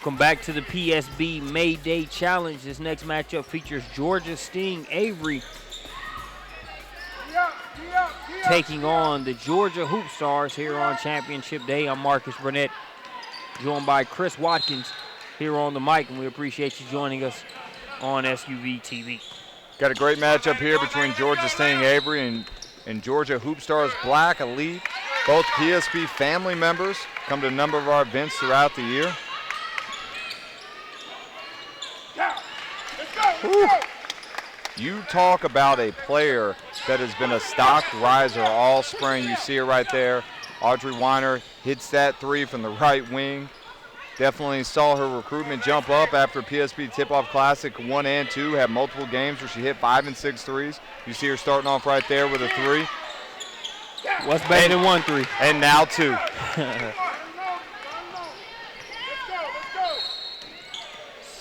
Welcome back to the PSB May Day Challenge. This next matchup features Georgia Sting Avery taking on the Georgia Hoopstars here on Championship Day. I'm Marcus Burnett, joined by Chris Watkins here on the mic, and we appreciate you joining us on SUV TV. Got a great matchup here between Georgia Sting Avery and Georgia Hoopstars Black Elite. Both PSB family members come to a number of our events throughout the year. Woo. You talk about a player that has been a stock riser all spring. You see her right there. Audrey Weiner hits that three from the right wing. Definitely saw her recruitment jump up after PSB Tip-Off Classic 1 and 2. Had multiple games where she hit 5 and 6 threes. You see her starting off right there with a three. What's better than 1 3? And now 2.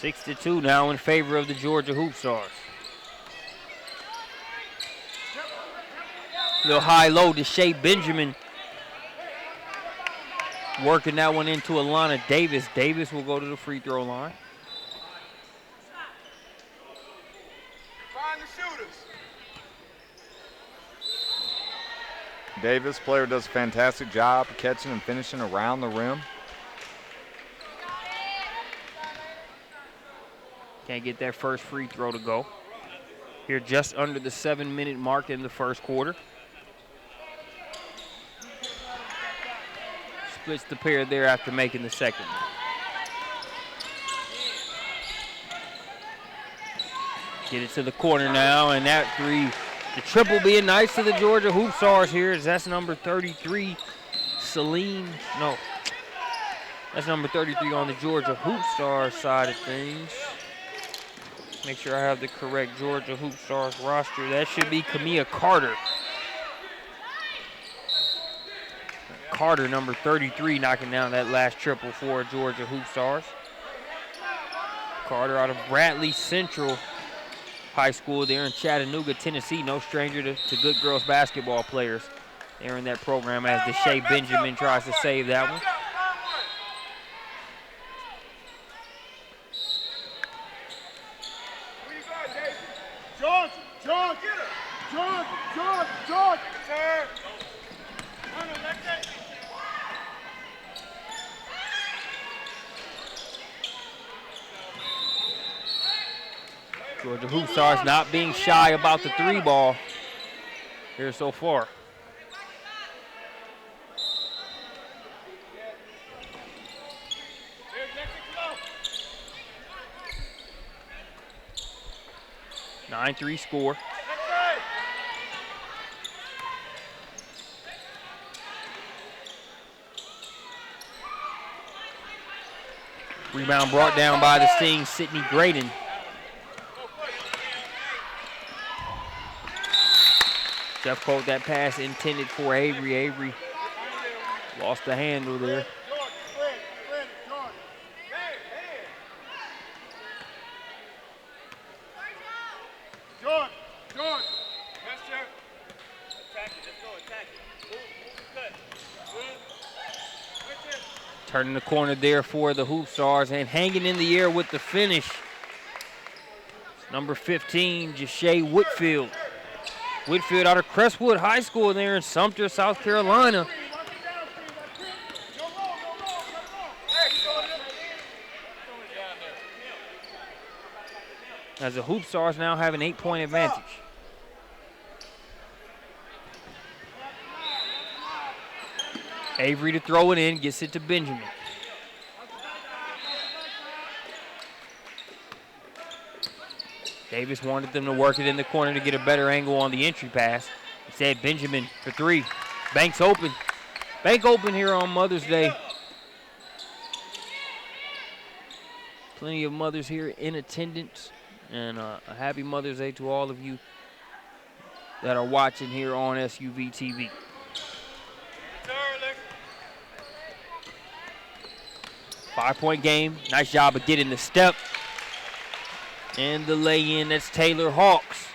6-2 now in favor of the Georgia Hoopstars. Little high-low to Shea Benjamin. Working that one into Alana Davis. Davis will go to the free throw line. Find the shooters. Davis, player, does a fantastic job catching and finishing around the rim. Can't get that first free throw to go. Here just under the 7-minute mark in the first quarter. Splits the pair there after making the second. Get it to the corner now, and that three, the triple being nice to the Georgia Hoopstars here, as that's number 33, Celine. No, that's number 33 on the Georgia Hoopstars side of things. Make sure I have the correct Georgia Hoopstars roster. That should be Kamia Carter. Carter, number 33, knocking down that last triple for Georgia Hoopstars. Carter out of Bradley Central High School there in Chattanooga, Tennessee. No stranger to good girls basketball players there in that program, as Deshae Benjamin tries to save that one. George. Georgia Hoopstars not being shy about the three ball here so far. Nine 3 score. Rebound brought down by the Sting, Sydney Graydon. Jeff called that pass intended for Avery. Avery lost the handle there. George. Yes, sir. Attack it. Let's go. Attack it. Move cut. Turning the corner there for the Hoopstars and hanging in the air with the finish. Number 15, Jashay Whitfield. Whitfield out of Crestwood High School there in Sumter, South Carolina. As the Hoopstars now have an 8-point advantage. Avery to throw it in, gets it to Benjamin. Davis wanted them to work it in the corner to get a better angle on the entry pass. Instead, Benjamin for three. Bank's open. Bank open here on Mother's Day. Plenty of mothers here in attendance. And a happy Mother's Day to all of you that are watching here on SUV TV. 5-point game. Nice job of getting the step. And the lay-in, that's Taylor Hawks.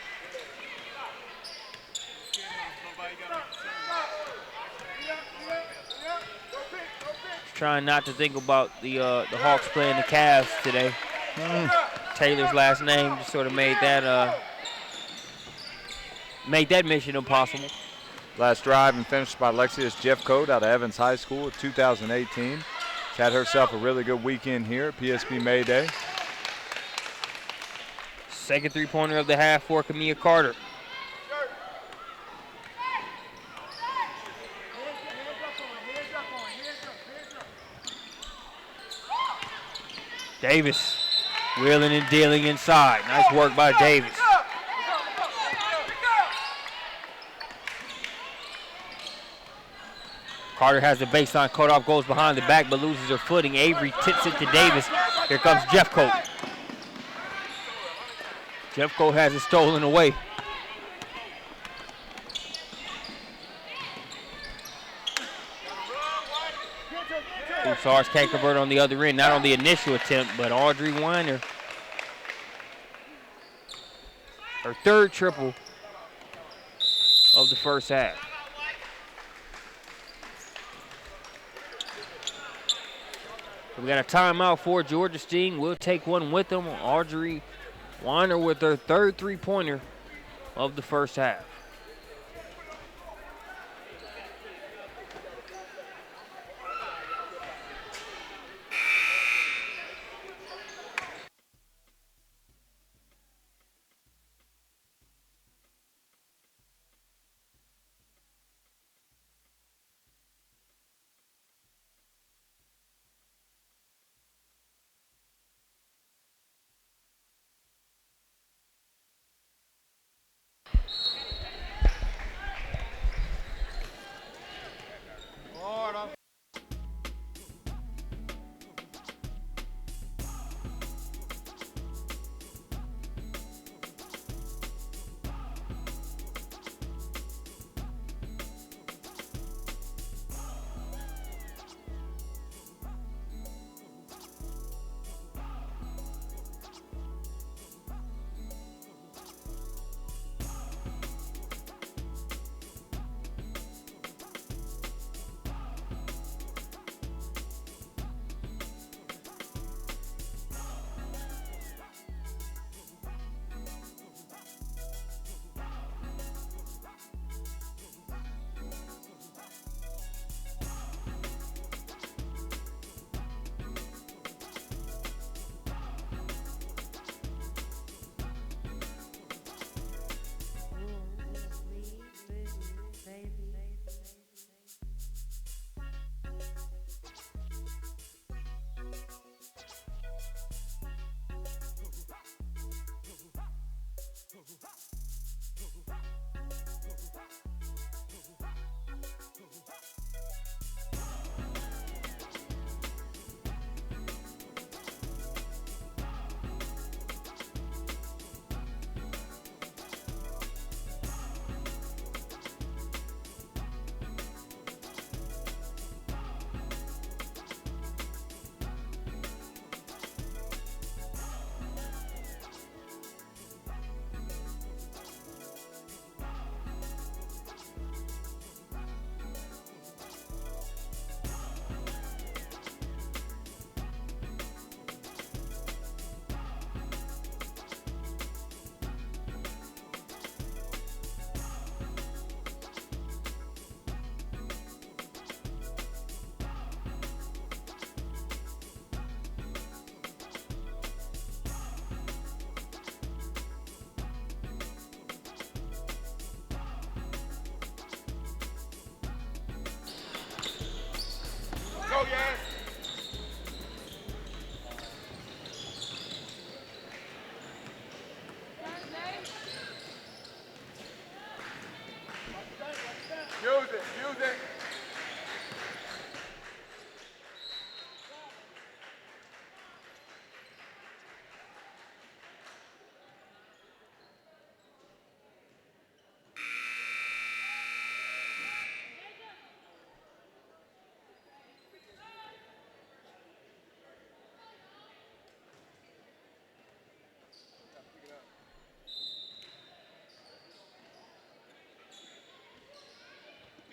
Trying not to think about the Hawks playing the Cavs today. Taylor's last name just sort of made that mission impossible. Last drive and finished by Lexius Jeffcoat out of Evans High School in 2018. She's had herself a really good weekend here at PSB May Day. Second three-pointer of the half for Kamia Carter. Davis wheeling and dealing inside. Nice work by Davis. Carter has the baseline cut off, goes behind the back, but loses her footing. Avery tips it to Davis. Here comes Jeffcoat. Jeffcoat has it stolen away. Hoopstars can't convert on the other end, not on the initial attempt, but Audrey Weiner, her third triple of the first half. So we got a timeout for Georgia Sting. We'll take one with them. Audrey Weiner with her third three-pointer of the first half.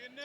In there.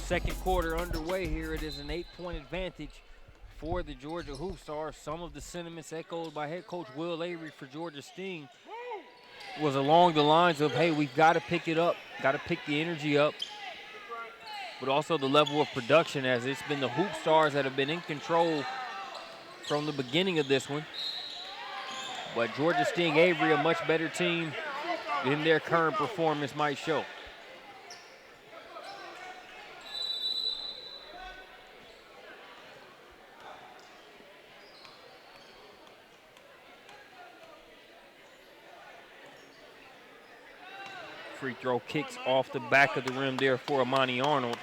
second quarter underway here. It is an 8-point advantage for the Georgia Hoopstars. Some of the sentiments echoed by head coach Will Avery for Georgia Sting was along the lines of, hey, we've got to pick it up, got to pick the energy up, but also the level of production, as it's been the Hoopstars that have been in control from the beginning of this one. But Georgia Sting Avery, a much better team than their current performance might show. Free throw kicks off the back of the rim there for Amani Arnold.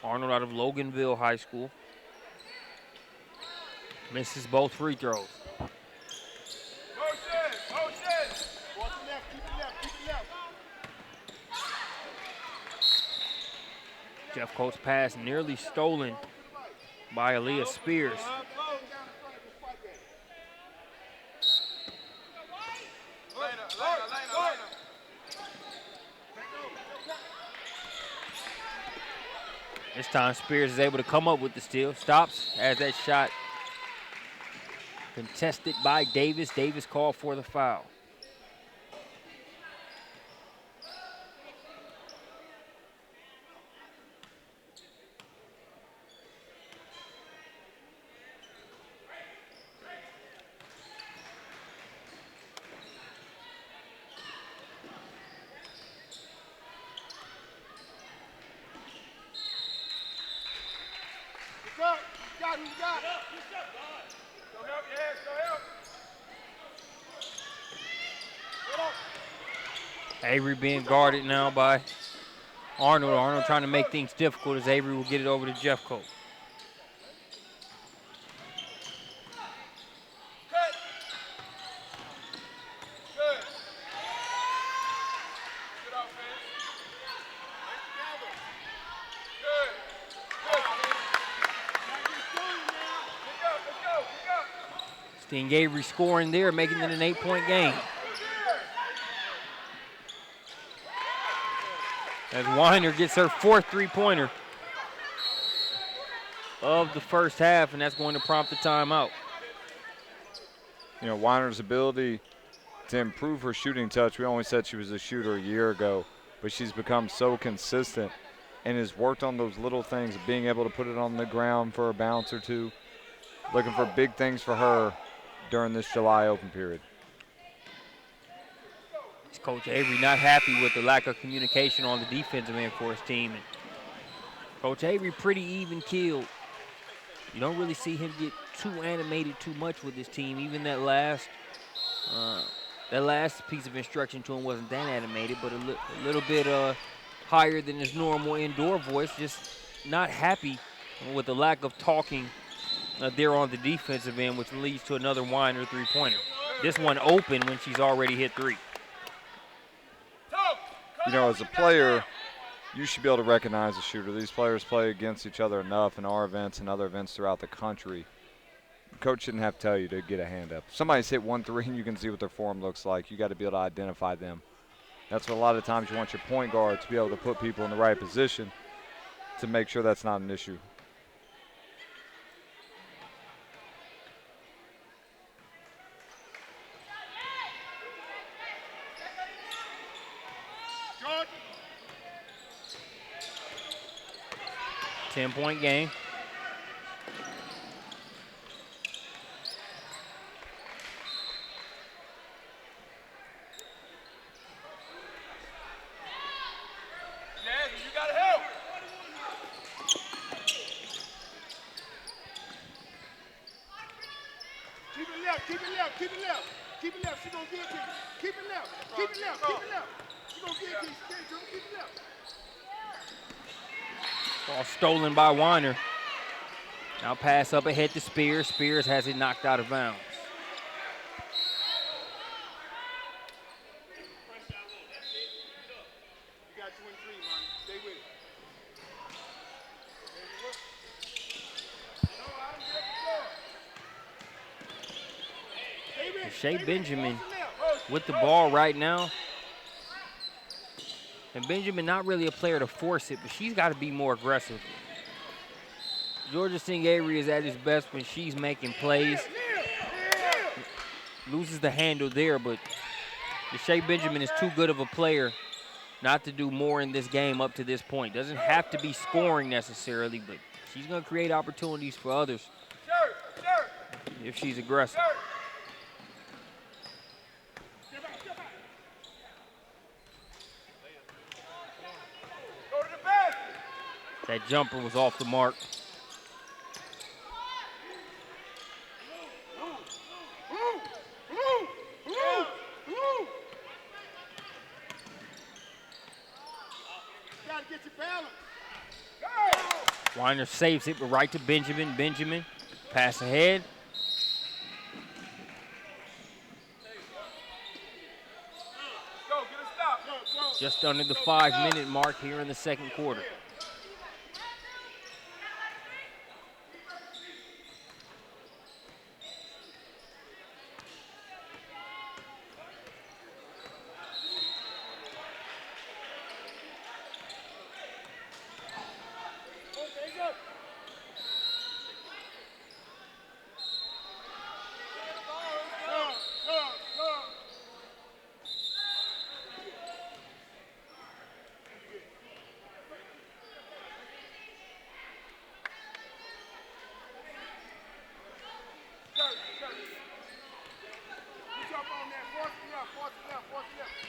Arnold out of Loganville High School. Misses both free throws. Jeff Coates' pass nearly stolen by Aaliyah Spears. This time Spears is able to come up with the steal. Stops as that shot contested by Davis. Davis called for the foul. Avery being guarded now by Arnold. Arnold trying to make things difficult as Avery will get it over to Jeff Coates. Sting Avery scoring there, making it an 8-point game. As Weiner gets her fourth three-pointer of the first half, and that's going to prompt the timeout. You know, Weiner's ability to improve her shooting touch, we only said she was a shooter a year ago, but she's become so consistent and has worked on those little things of being able to put it on the ground for a bounce or two. Looking for big things for her during this July Open period. Coach Avery not happy with the lack of communication on the defensive end for his team. And Coach Avery pretty even-keeled. You don't really see him get too animated too much with his team. Even that last piece of instruction to him wasn't that animated, but a little bit higher than his normal indoor voice. Just not happy with the lack of talking there on the defensive end, which leads to another Weiner three-pointer. This one open when she's already hit three. You know, as a player, you should be able to recognize a shooter. These players play against each other enough in our events and other events throughout the country. The coach shouldn't have to tell you to get a hand up. If somebody's hit 1-3 and you can see what their form looks like, you got to be able to identify them. That's what a lot of times you want your point guard to be able to put people in the right position to make sure that's not an issue. George. 10-point game. You gotta help. Keep it left, keep it left, keep it left. Keep it left, she gonna get it to you. Keep it left, keep it left, keep it left. She gonna get it to you, keep it left. Ball stolen by Weiner. Now pass up ahead to Spears. Spears has it knocked out of bounds. You got 23, man. Stay with it. Shea Benjamin with the ball right now And Benjamin, not really a player to force it, but she's got to be more aggressive. Georgia Sing Avery is at his best when she's making plays. Loses the handle there, but Deshae Benjamin is too good of a player not to do more in this game up to this point. Doesn't have to be scoring necessarily, but she's going to create opportunities for others if she's aggressive. That jumper was off the mark. Gotta get your balance. Weiner saves it, but right to Benjamin. Benjamin, pass ahead. Just under the 5-minute mark here in the second quarter.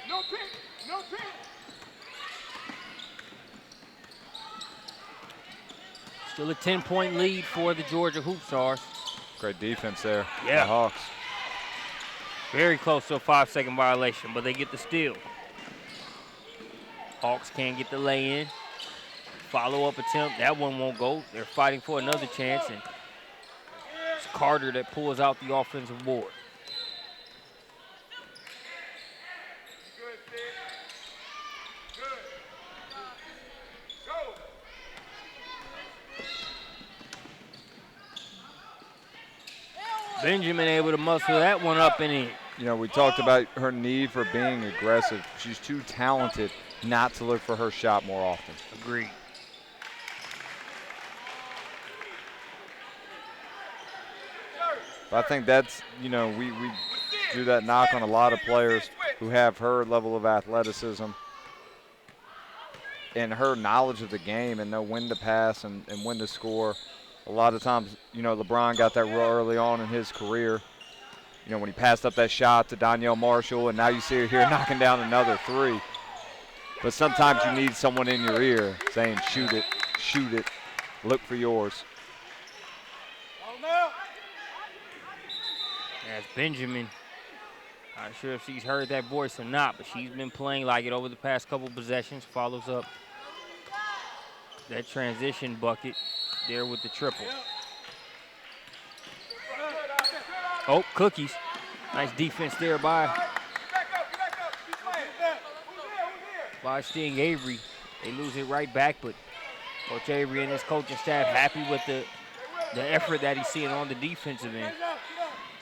No pick, no pick. Still a 10-point lead for the Georgia Hoopstars. Great defense there. Yeah. The Hawks. Very close to a 5-second violation, but they get the steal. Hawks can't get the lay-in. Follow-up attempt, that one won't go. They're fighting for another chance, and it's Carter that pulls out the offensive board. Good, Sid. Good. Go. Benjamin able to muscle that one up and in. You know, we talked about her need for being aggressive. She's too talented not to look for her shot more often. Agreed. But I think that's, you know, we do that knock on a lot of players who have her level of athleticism and her knowledge of the game and know when to pass and when to score. A lot of times, you know, LeBron got that real early on in his career. You know, when he passed up that shot to Donyell Marshall, and now you see her here knocking down another three. But sometimes you need someone in your ear saying, shoot it, look for yours. As Benjamin, not sure if she's heard that voice or not, but she's been playing like it over the past couple possessions. Follows up that transition bucket there with the triple. Oh, cookies. Nice defense there by Sting Avery. They lose it right back, but Coach Avery and his coaching staff happy with the effort that he's seeing on the defensive end.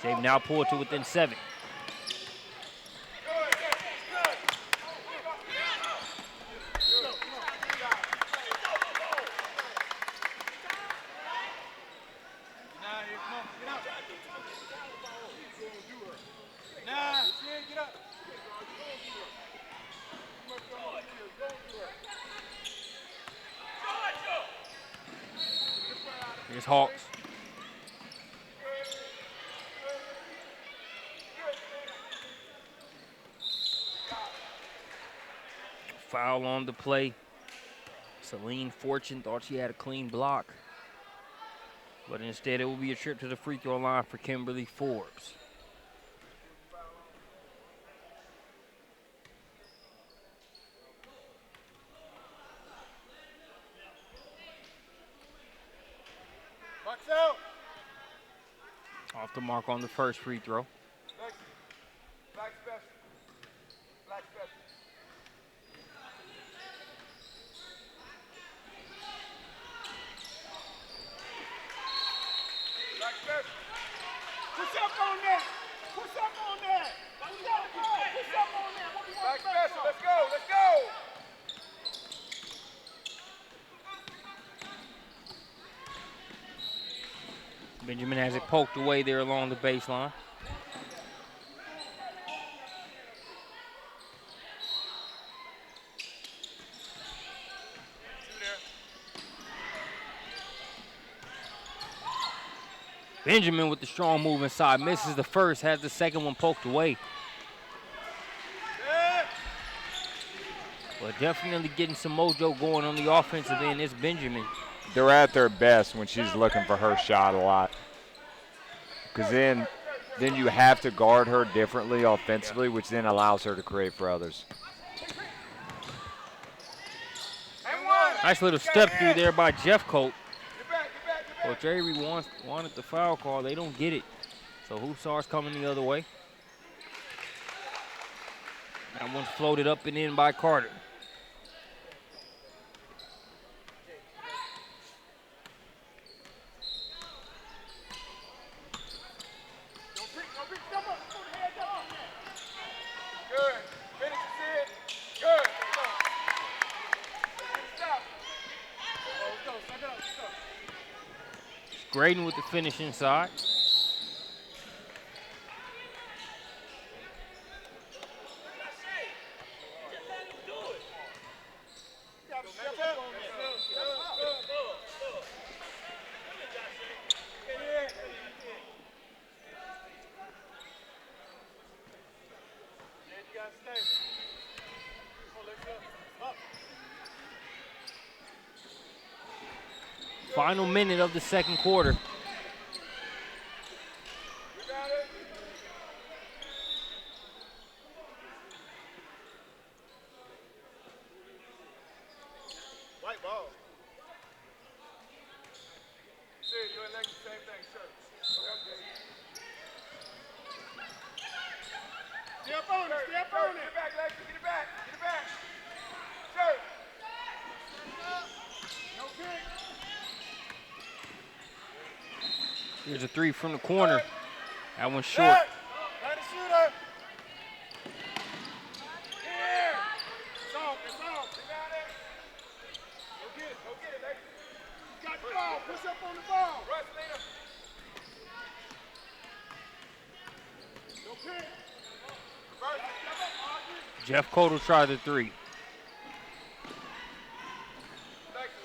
They've now pulled to within 7. Here's Hawks. Foul on the play. Celine Fortune thought she had a clean block, but instead it will be a trip to the free throw line for Kimberly Forbes. Off the mark on the first free throw. Black special. Black special. Black special. Push up on that. Push up on that. Push up on that. Black special. Let's go. Let's go. Benjamin has it poked away there along the baseline. Benjamin with the strong move inside, misses the first, has the second one poked away. But definitely getting some mojo going on the offensive end is Benjamin. They're at their best when she's looking for her shot a lot. Because then you have to guard her differently offensively, which then allows her to create for others. Nice little step through there by Jeffcoat. Coach Avery wanted the foul call. They don't get it. So Hoopstars coming the other way. That one's floated up and in by Carter. Graydon with the finish inside. Final minute of the second quarter. White ball. See, you and Lex the same thing, sure. Okay. Step on it, step on it. Get it back, Lex, get it back, get it back. Sure. No kick. Here's a three from the corner. That one's short. Line the shooter. Here. It's off, it's off. You got it. Go get it, Lex. You got the ball, push up on the ball. Rush, Lena. No kick. Reverse it, step up, Audrey. Jeffcoat will try the three.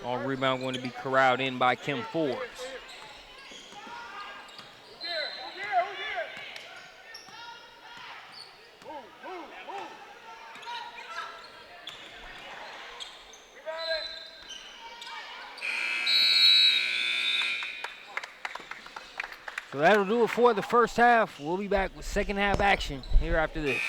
On rebound going to be corralled in by Kim Forbes. So that'll do it for the first half. We'll be back with second half action here after this.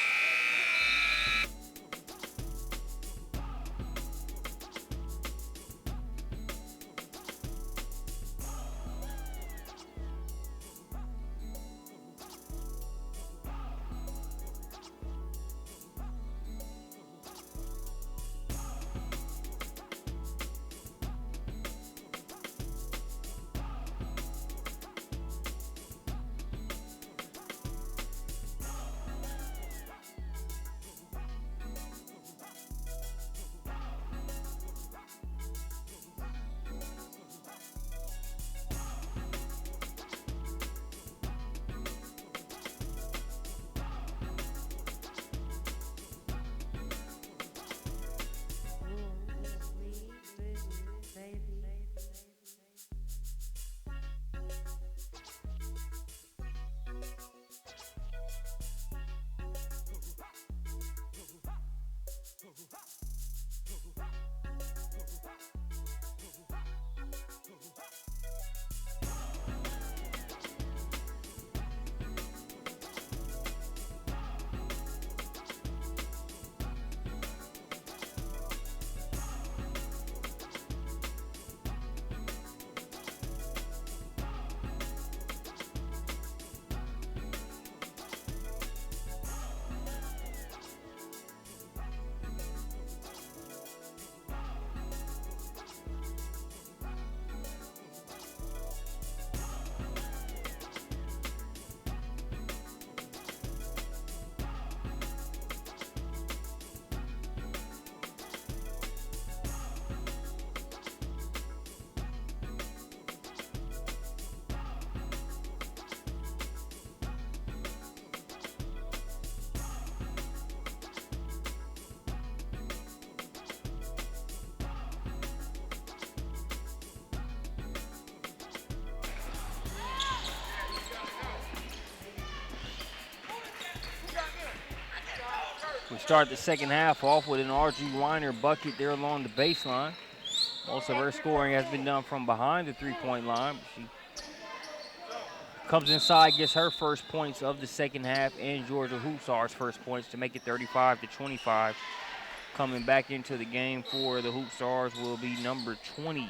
start the second half off with an R.G. Weiner bucket there along the baseline. Most of her scoring has been done from behind the three-point line. She comes inside, gets her first points of the second half, and Georgia Hoopstars' first points to make it 35-25. Coming back into the game for the Hoopstars will be number 20.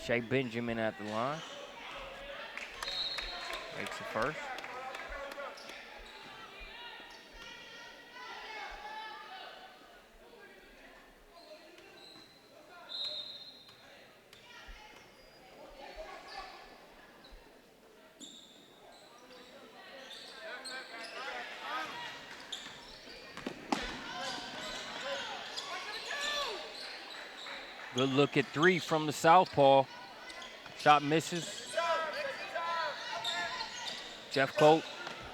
Shea Benjamin at the line. Makes it first. Good look at three from the southpaw. Shot misses. Jeff Colt,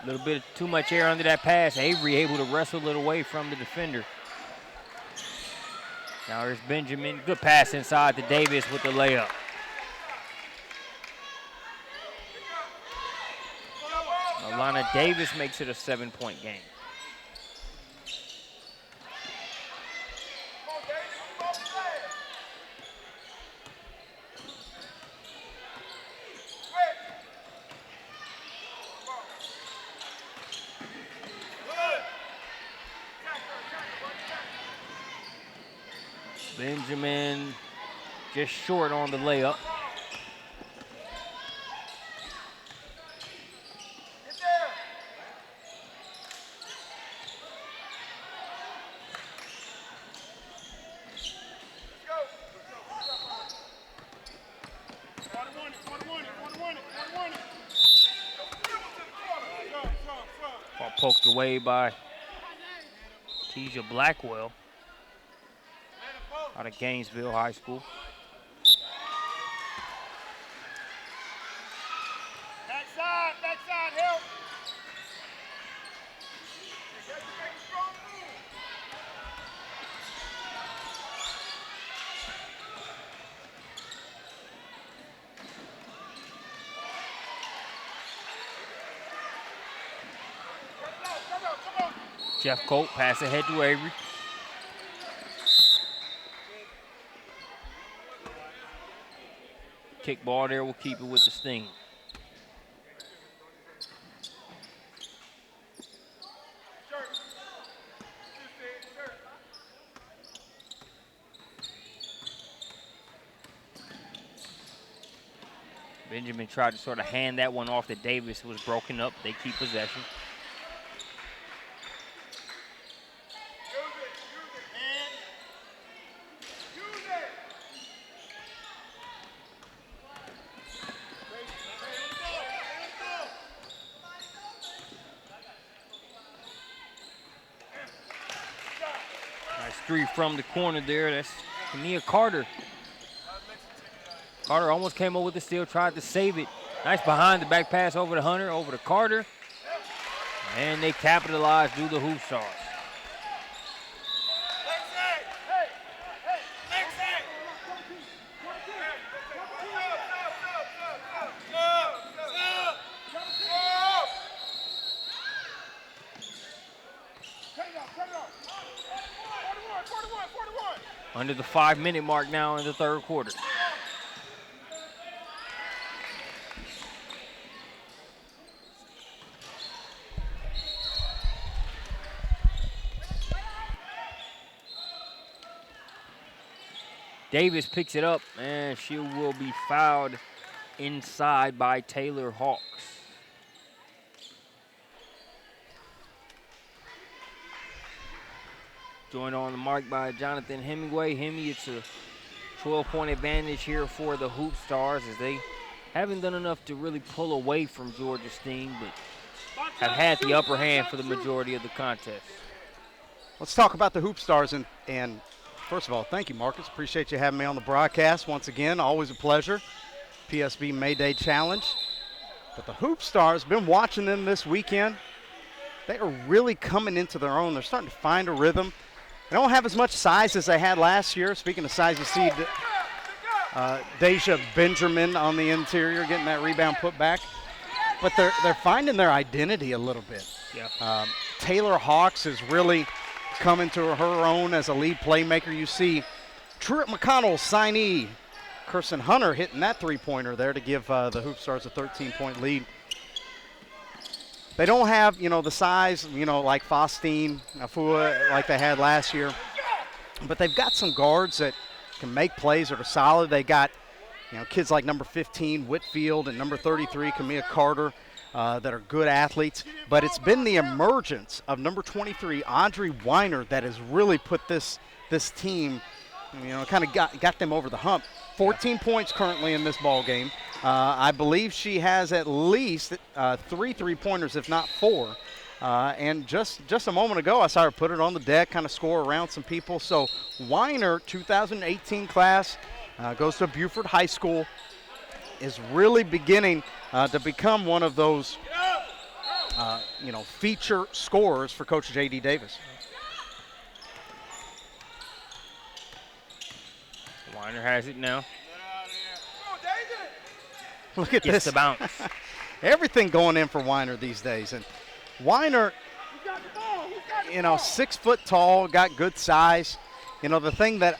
a little bit too much air under that pass. Avery able to wrestle it away from the defender. Now here's Benjamin. Good pass inside to Davis with the layup. Alana Davis makes it a 7-point game. Benjamin just short on the layup. Ball poked away by Tisha Blackwell out of Gainesville High School. Backside, help. Come on. Jeff Colt pass ahead to Avery. Kick ball there, will keep it with the Sting. Benjamin tried to sort of hand that one off to Davis. It was broken up. They keep possession. Three from the corner there. That's Kania Carter. Carter almost came up with the steal, tried to save it. Nice behind the back pass over to Hunter, over to Carter. And they capitalize through the Hoopstars. Under the 5-minute mark now in the third quarter. Davis picks it up, and she will be fouled inside by Taylor Hawks. Joined on the mark by Jonathan Hemingway. Hemi, it's a 12-point advantage here for the Hoopstars as they haven't done enough to really pull away from Georgia Sting, but have had the upper hand for the majority of the contest. Let's talk about the Hoopstars, and first of all, thank you, Marcus. Appreciate you having me on the broadcast once again. Always a pleasure. PSB May Day Challenge. But the Hoopstars, been watching them this weekend. They are really coming into their own. They're starting to find a rhythm. They don't have as much size as they had last year. Speaking of size, you see Deja Benjamin on the interior getting that rebound put back. But they're finding their identity a little bit. Yeah. Taylor Hawks is really coming to her own as a lead playmaker. You see Truett McConnell, signee, Kirsten Hunter hitting that three-pointer there to give the Hoopstars a 13-point lead. They don't have, the size, like Faustine, Afua, like they had last year. But they've got some guards that can make plays that are solid. They got, kids like number 15, Whitfield, and number 33, Camilla Carter, that are good athletes. But it's been the emergence of number 23, Audrey Weiner, that has really put this team, kind of got them over the hump. 14 points currently in this ball game. I believe she has at least 3 3-pointers, if not 4. And just a moment ago, I saw her put it on the deck, kind of score around some people. So Weiner, 2018 class, goes to Buford High School, is really beginning to become one of those, feature scorers for Coach J.D. Davis. Weiner has it now. Look at Gets this. the bounce. Everything going in for Weiner these days. And Weiner, 6 foot tall, got good size. The thing that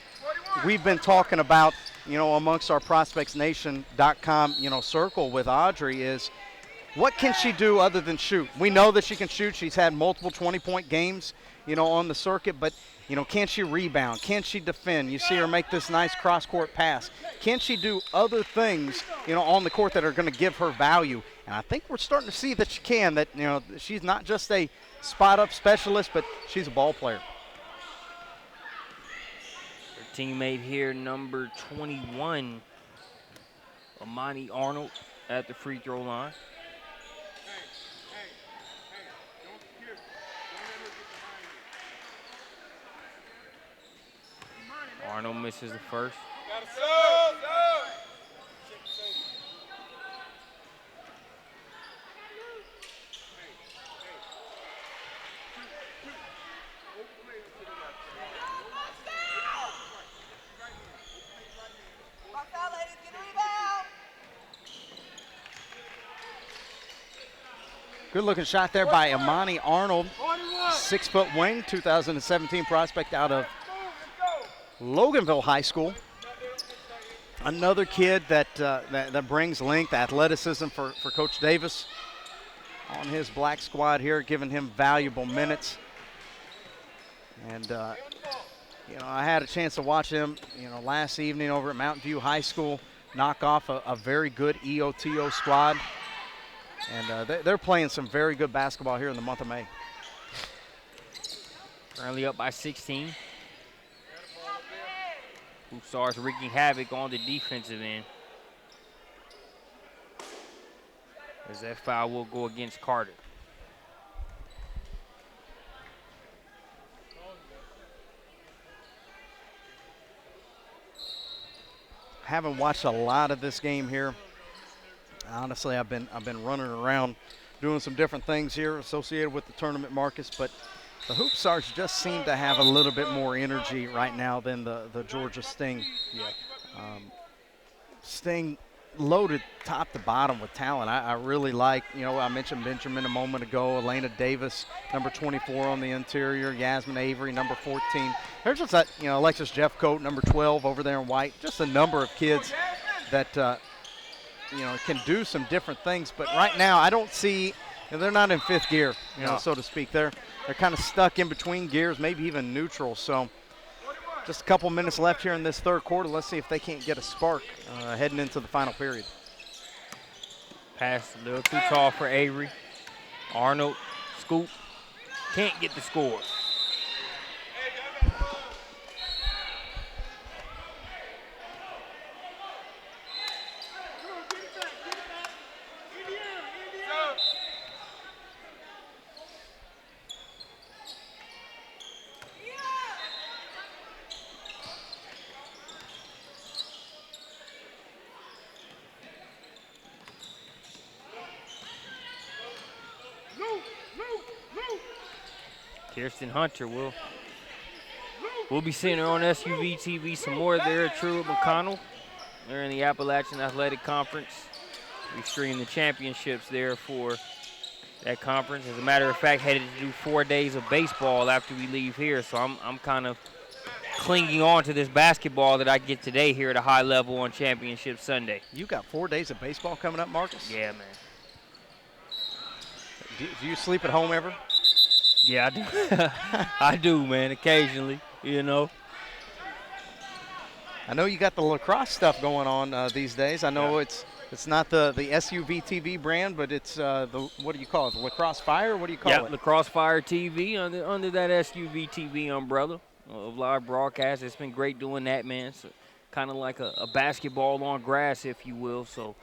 we've been talking about, amongst our prospectsnation.com, circle with Audrey is what can she do other than shoot? We know that she can shoot. She's had multiple 20-point games, on the circuit, but can she rebound? Can she defend? You see her make this nice cross-court pass. Can she do other things, on the court that are going to give her value? And I think we're starting to see that she can, that, she's not just a spot-up specialist, but she's a ball player. Her teammate here, number 21, Amani Arnold, at the free throw line. Arnold misses the first. Good looking shot there by Amani Arnold, 6-foot wing, 2017 prospect out of Loganville High School. Another kid that brings length, athleticism for Coach Davis on his black squad here, giving him valuable minutes. And, I had a chance to watch him, last evening over at Mountain View High School, knock off a very good EOTO squad. And they're playing some very good basketball here in the month of May. Currently up by 16. Hoopstars wreaking havoc on the defensive end, as that foul will go against Carter. Haven't watched a lot of this game here. Honestly, I've been running around doing some different things here associated with the tournament, Marcus, but the Hoopstars just seem to have a little bit more energy right now than the Georgia Sting. Yeah. Sting loaded top to bottom with talent. I really like, I mentioned Benjamin a moment ago, Elena Davis, number 24 on the interior, Yasmin Avery, number 14. There's just that, Alexis Jeffcoat, number 12 over there in white. Just a number of kids that, can do some different things. But right now I don't see, they're not in fifth gear, so to speak. They're kind of stuck in between gears, maybe even neutral. So just a couple minutes left here in this third quarter. Let's see if they can't get a spark heading into the final period. Pass a little too tall for Avery. Arnold, scoop, can't get the score. Kirsten Hunter we'll be seeing her on SUV TV some more there at Truett McConnell. They're in the Appalachian Athletic Conference. We stream the championships there for that conference. As a matter of fact, headed to do 4 days of baseball after we leave here, so I'm kind of clinging on to this basketball that I get today here at a high level on Championship Sunday. You got 4 days of baseball coming up, Marcus? Yeah, man. Do you sleep at home ever? Yeah, I do. I do, man, occasionally, you know. I know you got the lacrosse stuff going on these days. I know it's not the SUV TV brand, but it's what do you call it? The Lacrosse Fire? What do you call it? Yeah, Lacrosse Fire TV under that SUV TV umbrella of live broadcast. It's been great doing that, man. It's kind of like a basketball on grass, if you will. So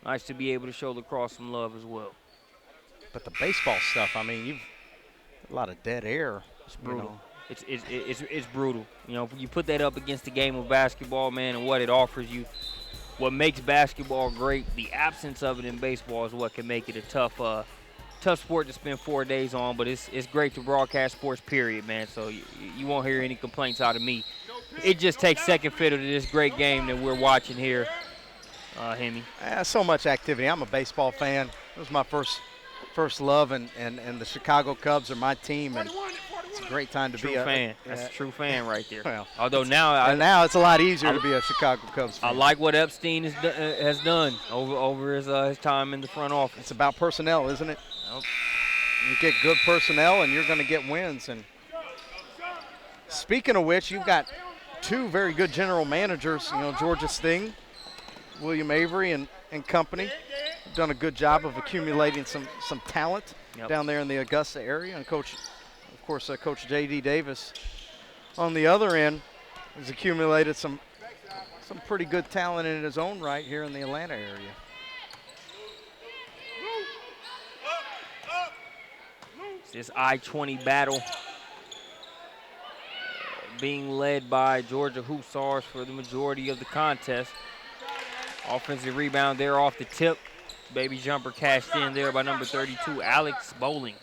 nice to be able to show lacrosse some love as well. But the baseball stuff, I mean, you've a lot of dead air. It's brutal. It's brutal. You know, you put that up against the game of basketball, man, and what it offers you. What makes basketball great, the absence of it in baseball is what can make it a tough sport to spend 4 days on. But it's great to broadcast sports, period, man. So you won't hear any complaints out of me. It just takes second fiddle to this great game that we're watching here, Hemi. So much activity. I'm a baseball fan. It was my first love, and the Chicago Cubs are my team, and it's a great time to be a fan. That's a true fan right there. Well, although now now it's a lot easier to be a Chicago Cubs fan. I like what Epstein has done over his time in the front office. It's about personnel, isn't it? Nope. You get good personnel, and you're going to get wins. And speaking of which, you've got two very good general managers. You know, Georgia Sting, William Avery, and company. Done a good job of accumulating some talent down there in the Augusta area, and Coach J.D. Davis on the other end has accumulated some pretty good talent in his own right here in the Atlanta area. This I-20 battle being led by Georgia Hoopstars for the majority of the contest. Offensive rebound there off the tip. Baby jumper cashed in there by number 32, Alex Bowling.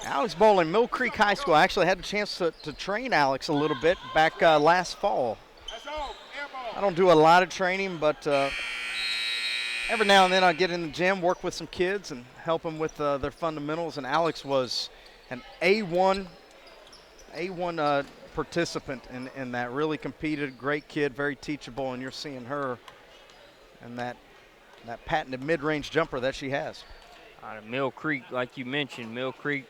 Alex Bowling, Mill Creek High School. I actually had a chance to train Alex a little bit back last fall. I don't do a lot of training, but every now and then I get in the gym, work with some kids, and help them with their fundamentals. And Alex was an A1 participant in that. Really competed, great kid, very teachable, and you're seeing her and that patented mid-range jumper that she has. Out of Mill Creek, like you mentioned, Mill Creek,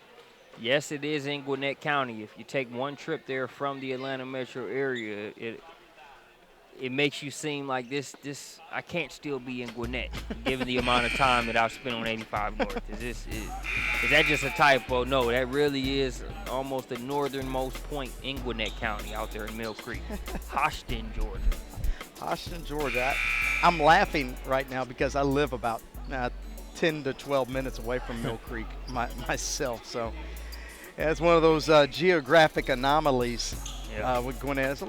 yes, it is in Gwinnett County. If you take one trip there from the Atlanta metro area, it makes you seem like this I can't still be in Gwinnett, given the amount of time that I've spent on 85 North. Is that just a typo? No, that really is almost the northernmost point in Gwinnett County out there in Mill Creek. Hoshton, Georgia. Hoshton, Georgia. I'm laughing right now because I live about 10 to 12 minutes away from Mill Creek myself. So yeah, it's one of those geographic anomalies with Gwinnett. It's a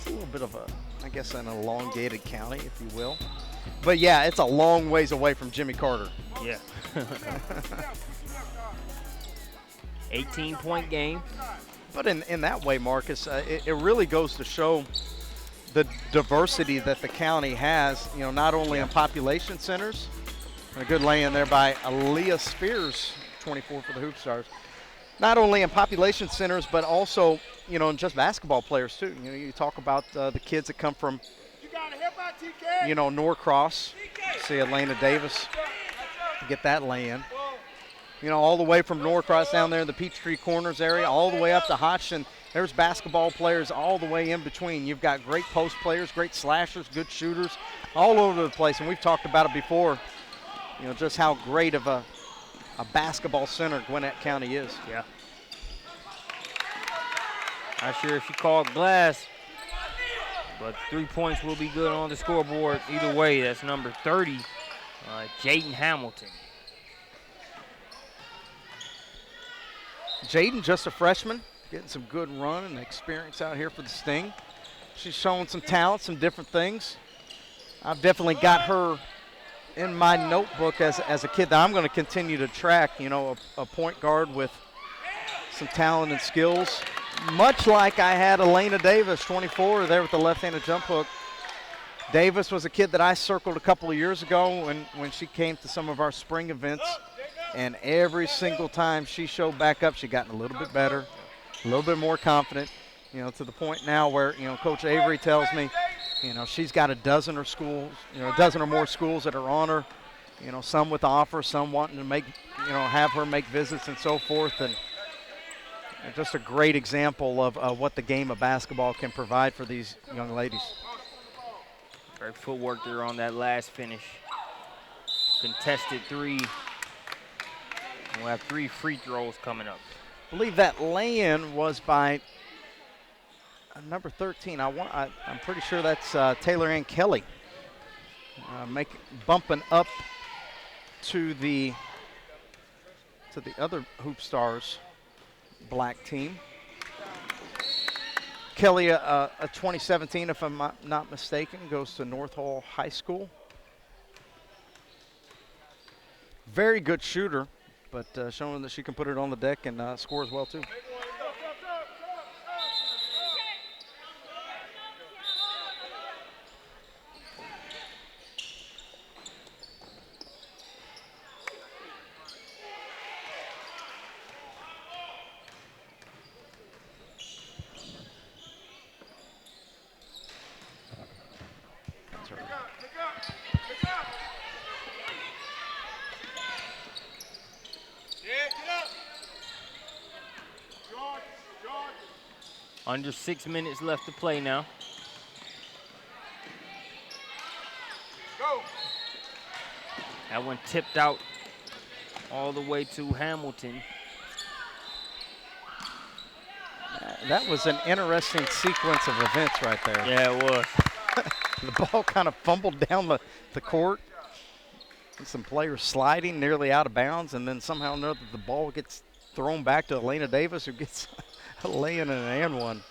little bit of an elongated county, if you will. But yeah, it's a long ways away from Jimmy Carter. Yeah. 18-point game. But in that way, Marcus, it really goes to show the diversity that the county has, you know, not only in population centers, and a good lay-in there by Aaliyah Spears, 24 for the Hoopstars, not only in population centers, but also, you know, in just basketball players too. You know, you talk about the kids that come from, you know, Norcross, see Elena Davis get that lay-in. You know, all the way from Norcross down there in the Peachtree Corners area, all the way up to Hodgson. There's basketball players all the way in between. You've got great post players, great slashers, good shooters, all over the place. And we've talked about it before, you know, just how great of a basketball center Gwinnett County is. Yeah. Not sure if she called glass, but 3 points will be good on the scoreboard. Either way, that's number 30, Jaden Hamilton. Jaden, just a freshman, getting some good run and experience out here for the Sting. She's showing some talent, some different things. I've definitely got her in my notebook as a kid that I'm going to continue to track, you know, a point guard with some talent and skills. Much like I had Elena Davis, 24, there with the left-handed jump hook. Davis was a kid that I circled a couple of years ago when she came to some of our spring events. And every single time she showed back up, she gotten a little bit better, a little bit more confident, to the point now where, Coach Avery tells me, she's got a dozen or more schools that are on her, some with offers, some wanting to make, have her make visits and so forth. And just a great example of what the game of basketball can provide for these young ladies. Great footwork there on that last finish. Contested three. We'll have 3 free throws coming up. I believe that lay-in was by number 13. I'm pretty sure that's Taylor Ann Kelly. Bumping up to the other Hoopstars black team. Kelly, a 2017, if I'm not mistaken, goes to North Hall High School. Very good shooter, but showing that she can put it on the deck and score as well, too. Under 6 minutes left to play now. Go. That one tipped out all the way to Hamilton. That was an interesting sequence of events right there. Yeah, it was. The ball kind of fumbled down the court. And some players sliding nearly out of bounds, and then somehow or another the ball gets thrown back to Elena Davis, who gets a lay-in and one.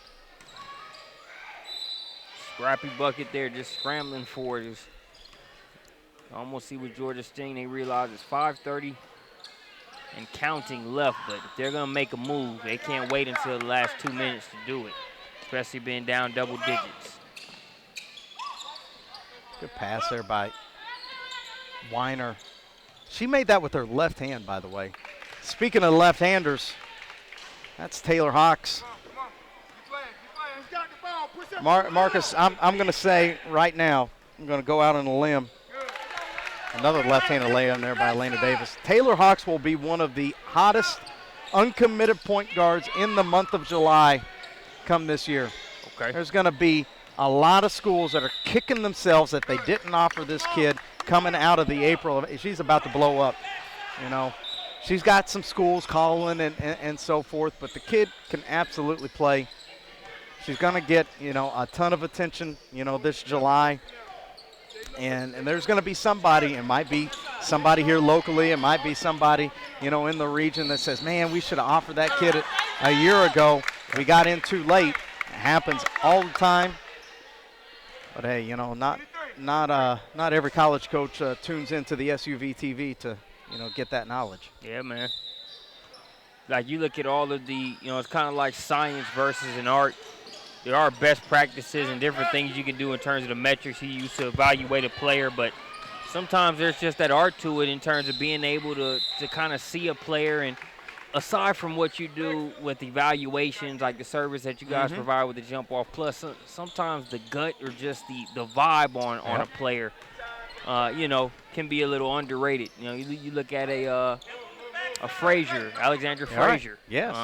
Scrappy bucket there, just scrambling for it. Almost see with Georgia Sting, they realize it's 5:30 and counting left, but if they're going to make a move, they can't wait until the last 2 minutes to do it, especially being down double digits. Good pass there by Weiner. She made that with her left hand, by the way. Speaking of left-handers, that's Taylor Hawks. Come on. Keep playing. Who's got the ball? Push up. Marcus, I'm going to say right now, I'm going to go out on a limb. Another left-handed lay-in there by Elena Davis. Taylor Hawks will be one of the hottest uncommitted point guards in the month of July come this year. Okay. There's going to be a lot of schools that are kicking themselves that they didn't offer this kid coming out of the April. She's about to blow up, She's got some schools calling and so forth, but the kid can absolutely play. She's going to get, a ton of attention, this July. And there's going to be somebody, it might be somebody here locally, it might be somebody, in the region that says, man, we should have offered that kid a year ago. We got in too late. It happens all the time. But hey, not every college coach tunes into the SUV TV to, get that knowledge. Yeah, man. Like you look at all of the, it's kind of like science versus an art. There are best practices and different things you can do in terms of the metrics you use to evaluate a player, but sometimes there's just that art to it in terms of being able to kind of see a player. And aside from what you do with evaluations, like the service that you guys provide with the jump off, plus sometimes the gut or just the vibe on a player, can be a little underrated. You look at a Frazier, Alexandra Frazier, yes,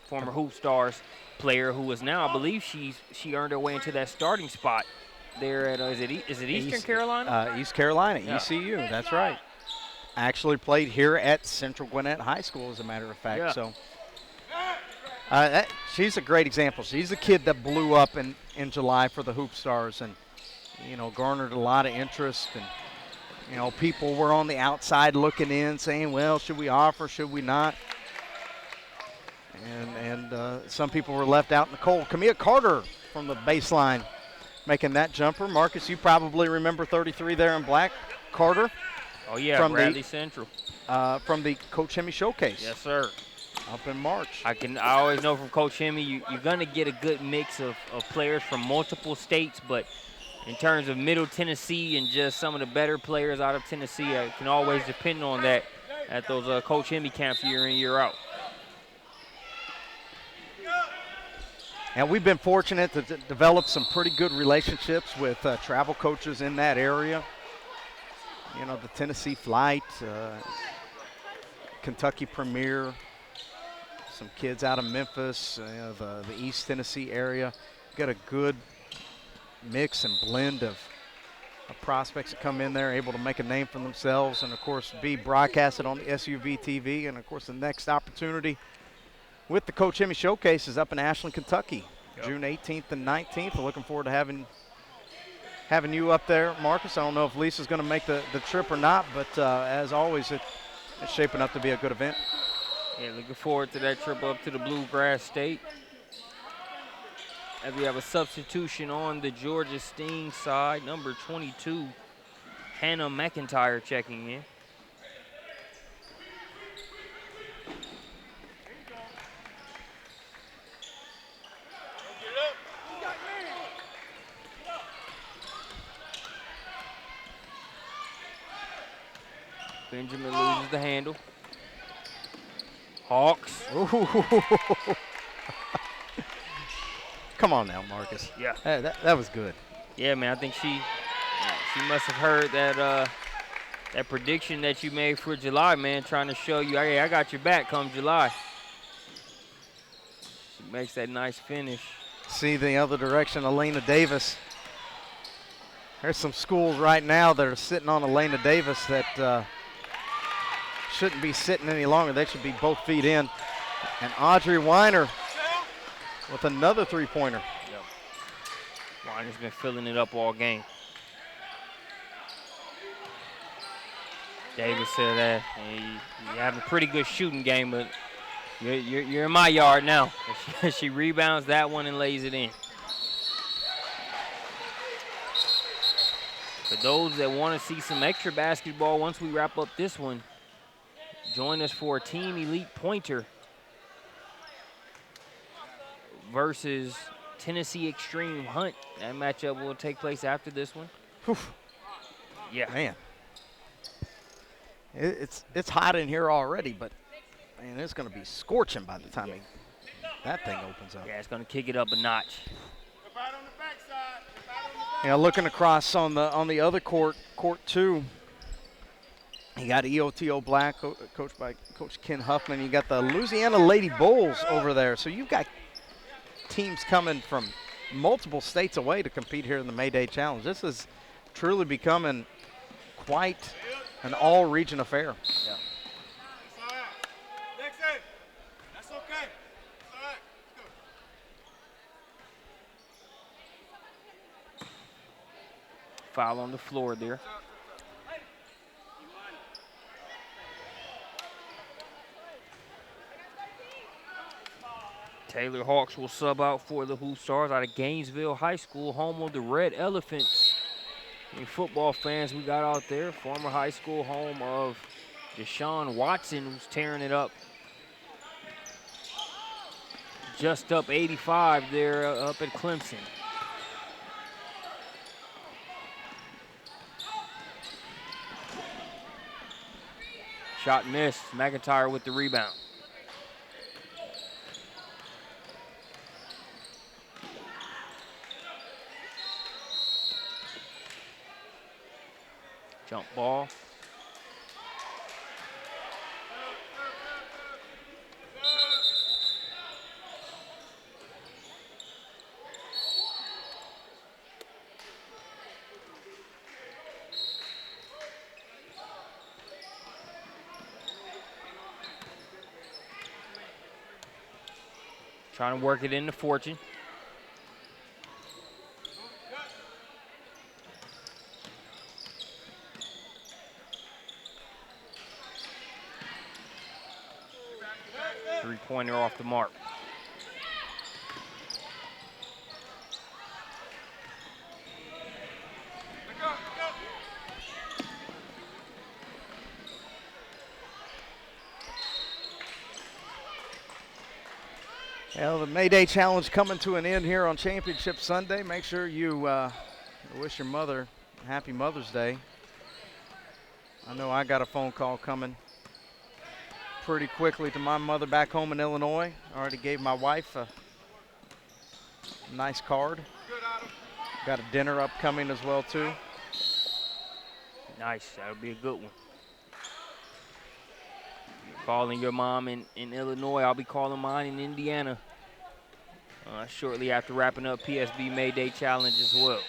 former Hoopstars player who is now, I believe she earned her way into that starting spot there at is it Eastern Carolina? East Carolina, Yeah. ECU. That's right. Actually played here at Central Gwinnett High School, as a matter of fact. Yeah. So she's a great example. She's a kid that blew up in July for the Hoopstars and garnered a lot of interest, and people were on the outside looking in, saying, well, should we offer, should we not? And some people were left out in the cold. Kamia Carter from the baseline making that jumper. Marcus, you probably remember 33 there in black. Carter. Oh, yeah, from Bradley Central. From the Coach Hemi Showcase. Yes, sir. Up in March. I always know from Coach Hemme, you're going to get a good mix of players from multiple states, but in terms of Middle Tennessee and just some of the better players out of Tennessee, I can always depend on that at those Coach Hemme camps year in, year out. And we've been fortunate to develop some pretty good relationships with travel coaches in that area. You know, the Tennessee Flight, Kentucky Premier, some kids out of Memphis, the East Tennessee area. Got a good mix and blend of prospects that come in there, able to make a name for themselves, and of course be broadcasted on the SUV TV. And of course the next opportunity with the Coach Hemme Showcase is up in Ashland, Kentucky, June 18th and 19th. We're looking forward to having you up there, Marcus. I don't know if Lisa's going to make the trip or not, but as always, it's shaping up to be a good event. Yeah, looking forward to that trip up to the Bluegrass State. As we have a substitution on the Georgia Sting side, number 22, Hannah McIntyre checking in. Benjamin loses the handle. Hawks. Come on now, Marcus. Yeah. That was good. Yeah, man. I think she must have heard that that prediction that you made for July, man, trying to show you, hey, I got your back come July. She makes that nice finish. See the other direction, Elena Davis. There's some schools right now that are sitting on Elena Davis that shouldn't be sitting any longer. They should be both feet in. And Audrey Weiner with another three-pointer. Yep. Weiner's been filling it up all game. Davis said that you have a pretty good shooting game, but you're in my yard now. She rebounds that one and lays it in. For those that want to see some extra basketball once we wrap up this one, join us for a Team Elite Pointer versus Tennessee Extreme Hunt. That matchup will take place after this one. Whew. Yeah. Man. It's hot in here already, but, man, it's going to be scorching by the time that thing opens up. Yeah, it's going to kick it up a notch. Yeah, looking across on the other court two, you got EOTO Black, coached by Coach Ken Huffman. You got the Louisiana Lady Bulls over there. So you've got teams coming from multiple states away to compete here in the May Day Challenge. This is truly becoming quite an all-region affair. Yeah. That's all right. Next day. That's okay. That's all right. Let's go. Foul on the floor there. Taylor Hawks will sub out for the Hoopstars out of Gainesville High School, home of the Red Elephants. Any football fans we got out there, former high school home of Deshaun Watson, who's tearing it up. Just up 85 there up at Clemson. Shot missed. McIntyre with the rebound. Jump ball. Trying to work it into Fortune. Three-pointer off the mark. Well, the May Day Challenge coming to an end here on Championship Sunday. Make sure you wish your mother a happy Mother's Day. I know I got a phone call coming pretty quickly to my mother back home in Illinois. I already gave my wife a nice card. Got a dinner upcoming as well, too. Nice. That'll be a good one. You're calling your mom in Illinois. I'll be calling mine in Indiana shortly after wrapping up PSB May Day Challenge as well.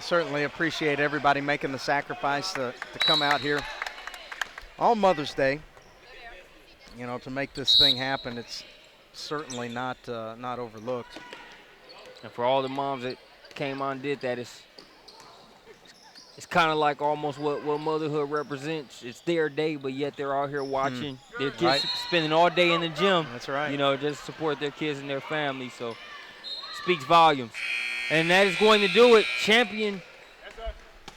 Certainly appreciate everybody making the sacrifice to come out here on Mother's Day, you know, to make this thing happen. It's certainly not overlooked. And for all the moms that came on and did that, it's kind of like almost what motherhood represents. It's their day, but yet they're out here watching their kids spending all day in the gym. That's right. You know, just support their kids and their family. So speaks volumes. And that is going to do it. Champion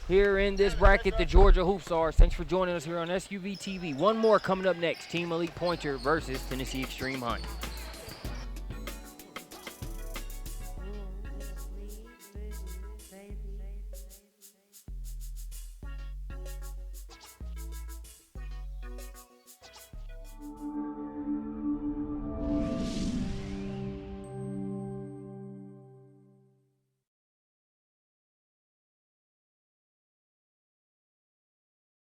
here in this bracket, the Georgia Hoopstars. Thanks for joining us here on SUV TV. One more coming up next. Team Elite Pointer versus Tennessee Extreme Hunt.